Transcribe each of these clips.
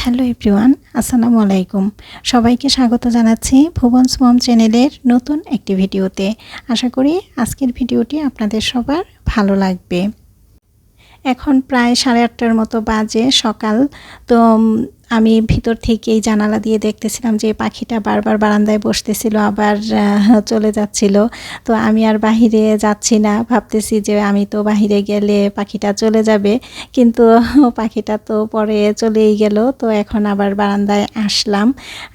Hello everyone, আসসালামু আলাইকুম। সবাইকে স্বাগত জানাচ্ছি ভুবনস মম চ্যানেলের নতুন একটি ভিডিওতে। আশা করি আজকের ভিডিওটি আপনাদের সবার ভালো লাগবে। এখন প্রায় 8:30টার মতো বাজে সকাল। তো আমি ভিতর থেকেই জানালা দিয়ে দেখতেছিলাম যে পাখিটা বারবার বারান্দায় বসতেছিল, আবার চলে যাচ্ছিল। তো আমি আর বাহিরে যাচ্ছি না, ভাবতেছি যে আমি তো বাহিরে গেলে পাখিটা চলে যাবে, কিন্তু পাখিটা তো পরে চলেই গেল। তো এখন আবার বারান্দায় আসলাম।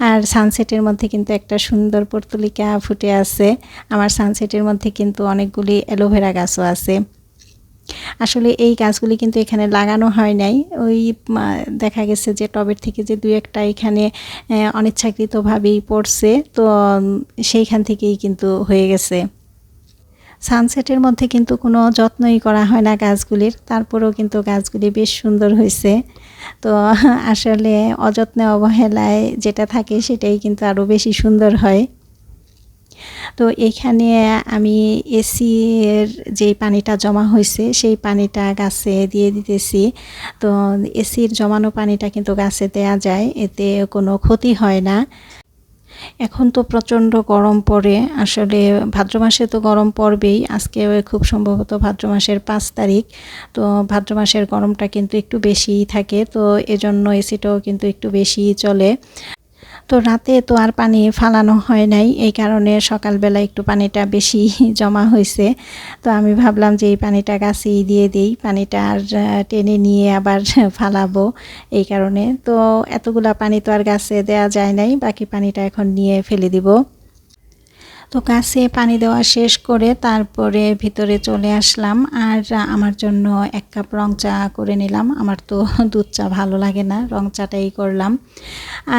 আর সানসেটের মধ্যে কিন্তু একটা সুন্দর পর্তুলিকা ফুটে আছে। আমার সানসেটের মধ্যে কিন্তু অনেকগুলি অ্যালোভেরা গাছও আছে। আসলে এই গাছগুলি কিন্তু এখানে লাগানো হয় নাই, ওই দেখা গেছে যে টবের থেকে যে দুই একটা এখানে অনিচ্ছাকৃতভাবেই পড়ছে, তো সেইখান থেকেই কিন্তু হয়ে গেছে। সানসেটের মধ্যে কিন্তু কোনো যত্নই করা হয় না গাছগুলির, তারপরেও কিন্তু গাছগুলি বেশ সুন্দর হয়েছে। তো আসলে অযত্নে অবহেলায় যেটা থাকে সেটাই কিন্তু আরও বেশি সুন্দর হয়। তো এখানে আমি এসির যেই পানিটা জমা হয়েছে সেই পানিটা গাছে দিয়ে দিতেছি। তো এসির জমানো পানিটা কিন্তু গাছে দেয়া যায়, এতে কোনো ক্ষতি হয় না। এখন তো প্রচণ্ড গরম পড়ে, আসলে ভাদ্র মাসে তো গরম পড়বেই। আজকে খুব সম্ভবত ভাদ্র মাসের 5 তারিখ। তো ভাদ্র মাসের গরমটা কিন্তু একটু বেশিই থাকে, তো এজন্য এসিটাও কিন্তু একটু বেশিই চলে। তো রাতে তো আর পানি ফালানো হয় নাই, এই কারণে সকালবেলা একটু পানিটা বেশি জমা হয়েছে। তো আমি ভাবলাম যে এই পানিটা গাছেই দিয়ে দিই, পানিটা আর টেনে নিয়ে আবার ফালাবো, এই কারণে। তো এতগুলা পানি তো আর গাছে দেয়া যায় নাই, বাকি পানিটা এখন নিয়ে ফেলে দিব। তো গাছে পানি দেওয়া শেষ করে তারপরে ভিতরে চলে আসলাম, আর আমার জন্য 1 কাপ রং চা করে নিলাম। আমার তো দুধ চা ভালো লাগে না, রং চাটাই করলাম।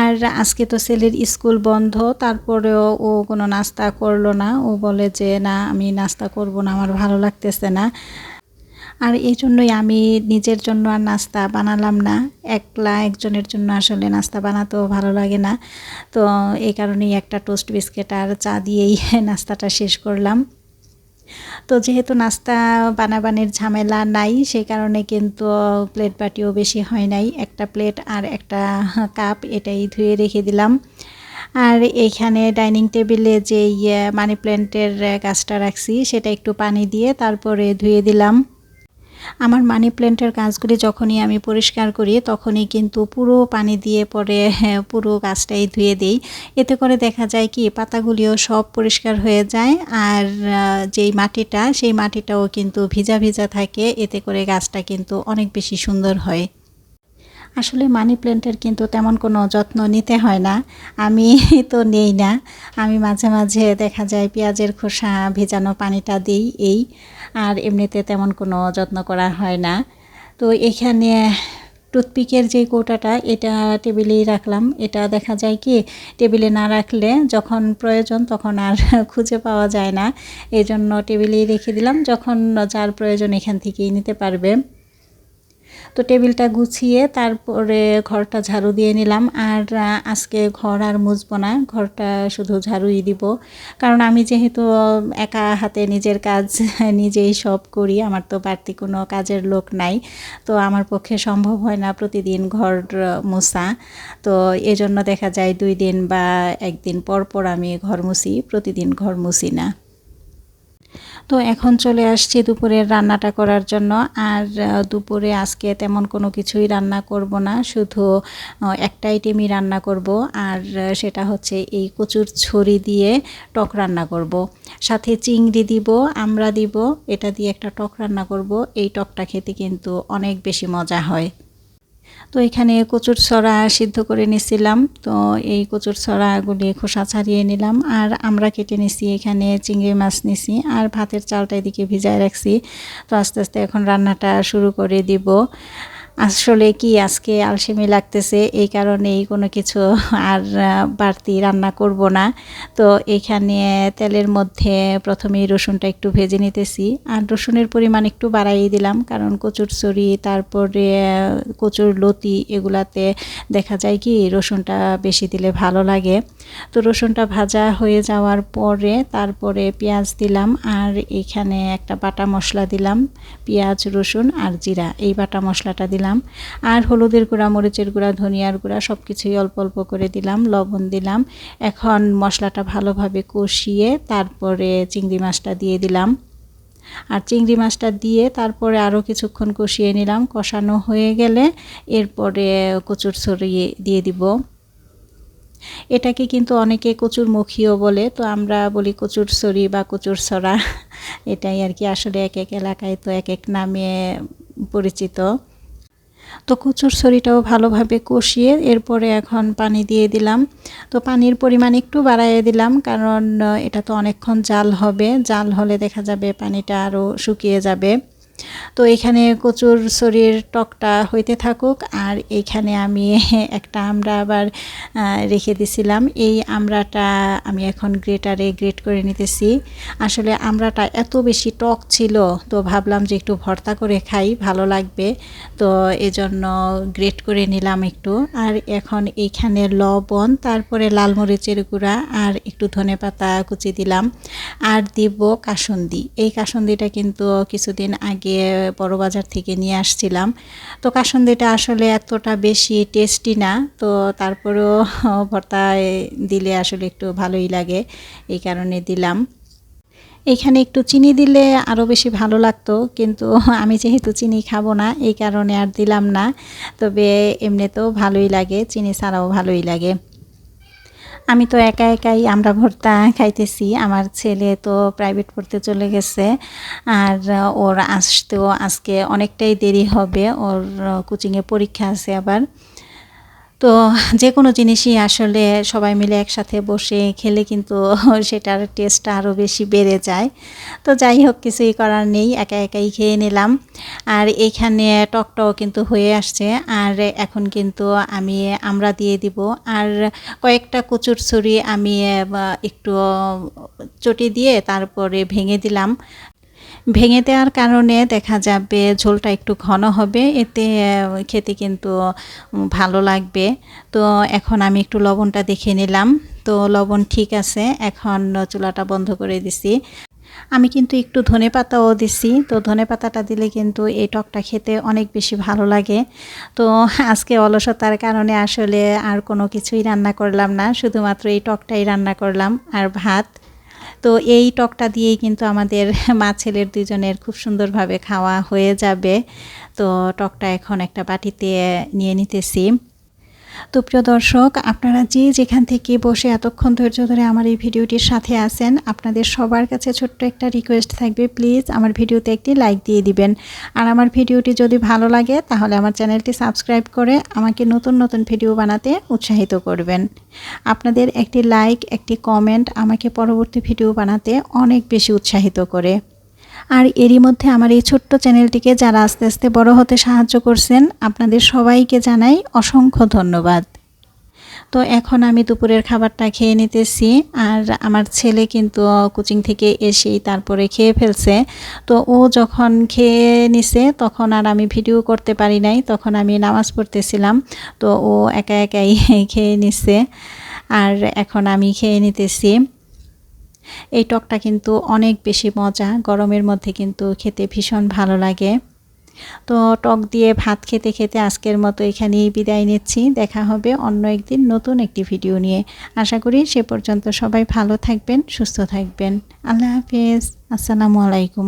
আর আজকে তো ছেলের স্কুল বন্ধ, তারপরেও ও কোনো নাস্তা করলো না। ও বলে যে না, আমি নাস্তা করব না, আমার ভালো লাগতেছে না। আর এই জন্যই আমি নিজের জন্য আর নাস্তা বানালাম না। একলা একজনের জন্য আসলে নাস্তা বানাতেও ভালো লাগে না। তো এই কারণেই একটা টোস্ট বিস্কিট আর চা দিয়েই নাস্তাটা শেষ করলাম। তো যেহেতু নাস্তা বানাবানির ঝামেলা নাই, সেই কারণে কিন্তু প্লেট বাটিও বেশি হয় নাই। একটা প্লেট আর একটা কাপ এটাই ধুয়ে রেখে দিলাম। আর এইখানে ডাইনিং টেবিলে যেই মানি প্ল্যান্টের গাছটা রাখছি সেটা একটু পানি দিয়ে তারপরে ধুয়ে দিলাম। আমার মানি প্ল্যান্টের গাছগুলি যখনই আমি পরিষ্কার করি তখনই কিন্তু পুরো পানি দিয়ে পরে পুরো গাছটাই ধুয়ে দিই। এতে করে দেখা যায় কি পাতাগুলিও সব পরিষ্কার হয়ে যায়, আর যেই মাটিটা সেই মাটিটাও কিন্তু ভিজা ভিজা থাকে, এতে করে গাছটা কিন্তু অনেক বেশি সুন্দর হয়। আসলে মানি প্ল্যান্টের কিন্তু তেমন কোনো যত্ন নিতে হয় না, আমি তো নেই না। আমি মাঝে মাঝে দেখা যায় পেঁয়াজের খোসা ভেজানো পানিটা দিই এই, আর এমনিতে তেমন কোনো যত্ন করা হয় না। তো এখানে টুথপিকের যে কৌটাটা এটা টেবিলেই রাখলাম। এটা দেখা যায় কি টেবিলে না রাখলে যখন প্রয়োজন তখন আর খুঁজে পাওয়া যায় না, এই জন্য টেবিলেই রেখে দিলাম, যখন যার প্রয়োজন এখান থেকেই নিতে পারবে। তো টেবিলটা গুছিয়ে তারপরে ঘরটা ঝাড়ু দিয়ে নিলাম। আর আজকে ঘর আর মুছবো না, ঘরটা শুধু ঝাড়ুই দিব, কারণ আমি যেহেতু একা হাতে নিজের কাজ নিজেই সব করি, আমার তো বাড়তি কোনো কাজের লোক নাই। তো আমার পক্ষে সম্ভব হয় না প্রতিদিন ঘর মোছা। তো এজন্য দেখা যায় 2 দিন বা 1 দিন পর পর আমি ঘর মুছি, প্রতিদিন ঘর মুছি না। তো এখন চলে আসছি দুপুরের রান্নাটা করার জন্য। আর দুপুরে আজকে তেমন কোনো কিছুই রান্না করব না, শুধু একটা আইটেমই রান্না করব, আর সেটা হচ্ছে এই কচুর ছড়ি দিয়ে টক রান্না করব। সাথে চিংড়ি দিব, আমড়া দিব, এটা দিয়ে একটা টক রান্না করব। এই টকটা খেতে কিন্তু অনেক বেশি মজা হয়। তো এখানে কচুর ছড়া সিদ্ধ করে নিছিলাম, তো এই কচুর ছড়াগুলি খোসা ছাড়িয়ে নিলাম। আর আমরা কেটে নিছি, এখানে চিংড়ি মাছ নিছি, আর ভাতের চালটা এদিকে ভিজায় রাখছি। তো আস্তে আস্তে এখন রান্নাটা শুরু করে দিব। আসলে কি আজকে আলসেমি লাগতেছে, এই কারণেই কোনো কিছু আর বাড়তি রান্না করব না। তো এখানে তেলের মধ্যে প্রথমেই রসুনটা একটু ভেজে নিতেছি, আর রসুনের পরিমাণ একটু বাড়াই দিলাম, কারণ কচুরচুরি তারপরে কচুর লতি এগুলাতে দেখা যায় কি রসুনটা বেশি দিলে ভালো লাগে। তো রসুনটা ভাজা হয়ে যাওয়ার পরে তারপরে পেঁয়াজ দিলাম, আর এখানে একটা বাটা মশলা দিলাম, পেঁয়াজ রসুন আর জিরা, এই বাটা মশলাটা দিলাম। আর হলুদের গুঁড়া, মরিচের গুঁড়া, ধনিয়ার গুঁড়া সব কিছুই অল্প অল্প করে দিলাম, লবণ দিলাম। এখন মশলাটা ভালোভাবে কষিয়ে তারপরে চিংড়ি মাছটা দিয়ে দিলাম। আর চিংড়ি মাছটা দিয়ে তারপরে আরও কিছুক্ষণ কষিয়ে নিলাম। কষানো হয়ে গেলে এরপরে কচুর ছড়িয়ে দিয়ে দিব। এটাকে কিন্তু অনেকে কচুরমুখীও বলে, তো আমরা বলি কচুর ছড়ি বা কচুর ছড়া, এটাই আর কি। আসলে এক এক এলাকায় তো এক এক নামে পরিচিত। তো কচুর ছড়িটাও ভালোভাবে কষিয়ে এরপরে এখন পানি দিয়ে দিলাম। তো পানির পরিমাণ একটু বাড়াইয়ে দিলাম, কারণ এটা তো অনেকক্ষণ জাল হবে, জাল হলে দেখা যাবে পানিটা আরও শুকিয়ে যাবে। তো এখানে কচুর ছড়ির টকটা হইতে থাকুক, আর এইখানে আমি একটা আমড়া আবার রেখে দিছিলাম। এই আমড়াটা আমি এখন গ্রেটারে গ্রেট করে নিতেছি। আসলে আমড়াটা এত বেশি টক ছিল, তো ভাবলাম যে একটু ভর্তা করে খাই, ভালো লাগবে, তো এজন্য গ্রেট করে নিলাম একটু। আর এখন এইখানে লবণ, তারপরে লাল মরিচের গুঁড়া আর একটু ধনেপাতা কুচি দিলাম, আর দিব কাসুন্দি। এই কাসুন্দিটা কিন্তু কিছুদিন আগে বড় বাজার থেকে নিয়ে আসছিলাম। তো কাসুন্দিটা আসলে এতটা বেশি টেস্টি না, তো তারপরেও ভর্তায় দিলে আসলে একটু ভালোই লাগে, এই কারণে দিলাম। এখানে একটু চিনি দিলে আরও বেশি ভালো লাগতো, কিন্তু আমি যেহেতু চিনি খাবো না এই কারণে আর দিলাম না। তবে এমনিতেও ভালোই লাগে, চিনি ছাড়াও ভালোই লাগে। আমি তো একা একাই আমড়া ভর্তা খাইতেছি। আমার ছেলে তো প্রাইভেট পড়তে চলে গেছে, আর ওর আসতেও আজকে অনেকটাই দেরি হবে, ওর কোচিংয়ে পরীক্ষা আছে আবার। তো যে কোনো জিনিসই আসলে সবাই মিলে একসাথে বসে খেলে কিন্তু সেটার টেস্টটা আরও বেশি বেড়ে যায়। তো যাই হোক, কিছুই করার নেই, একা একাই খেয়ে নিলাম। আর এইখানে টকটাও কিন্তু হয়ে আসছে, আর এখন কিন্তু আমি আমড়া দিয়ে দিব। আর কয়েকটা কচুর ছড়ি আমি একটু চটি দিয়ে তারপরে ভেঙে দিলাম। ভেঙে দেওয়ার কারণে দেখা যাবে ঝোলটা একটু ঘন হবে, এতে খেতে কিন্তু ভালো লাগবে। তো এখন আমি একটু লবণটা দেখে নিলাম, তো লবণ ঠিক আছে। এখন চুলাটা বন্ধ করে দিছি। আমি কিন্তু একটু ধনেপাতাও দিছি, তো ধনেপাতাটা দিলে কিন্তু এই টকটা খেতে অনেক বেশি ভালো লাগে। তো আজকে অলসতার কারণে আসলে আর কোনো কিছুই রান্না করলাম না, শুধুমাত্র এই টকটাই রান্না করলাম আর ভাত। তো এই টকটা দিয়েই কিন্তু আমাদের মা ছেলের দুজনের খুব সুন্দরভাবে খাওয়া হয়ে যাবে। তো টকটা এখন একটা বাটিতে নিয়ে নিতেছি। তো প্রিয় দর্শক, আপনারা যে যেখান থেকে বসে এতক্ষণ ধৈর্য ধরে আমার এই ভিডিওটির সাথে আছেন, আপনাদের সবার কাছে ছোট্ট একটা রিকোয়েস্ট থাকবে, প্লিজ আমার ভিডিওতে একটি লাইক দিয়ে দিবেন। আর আমার ভিডিওটি যদি ভালো লাগে তাহলে আমার চ্যানেলটি সাবস্ক্রাইব করে আমাকে নতুন নতুন ভিডিও বানাতে উৎসাহিত করবেন। আপনাদের একটি লাইক, একটি কমেন্ট আমাকে পরবর্তী ভিডিও বানাতে অনেক বেশি উৎসাহিত করে। আর এরই মধ্যে আমার এই ছোট্ট চ্যানেলটিকে যারা আস্তে আস্তে বড় হতে সাহায্য করছেন, আপনাদের সবাইকে জানাই অসংখ্য ধন্যবাদ। তো এখন আমি দুপুরের খাবারটা খেয়ে নিতেছি, আর আমার ছেলে কিন্তু কোচিং থেকে এসেই তারপরে খেয়ে ফেলছে। তো ও যখন খেয়ে নিছে তখন আর আমি ভিডিও করতে পারি নাই, তখন আমি নামাজ পড়তেছিলাম। তো ও একা একাই খেয়ে নিছে, আর এখন আমি খেয়ে নিতেছি। এই টকটা কিন্তু অনেক বেশি মজা, গরমের মধ্যে কিন্তু খেতে ভীষণ ভালো লাগে। তো টক দিয়ে ভাত খেতে খেতে আজকের মতো এখানেই বিদায় নিচ্ছি। দেখা হবে অন্য একদিন নতুন একটি ভিডিও নিয়ে। আশা করি সে পর্যন্ত সবাই ভালো থাকবেন, সুস্থ থাকবেন। আল্লাহ হাফেজ, আসসালামু আলাইকুম।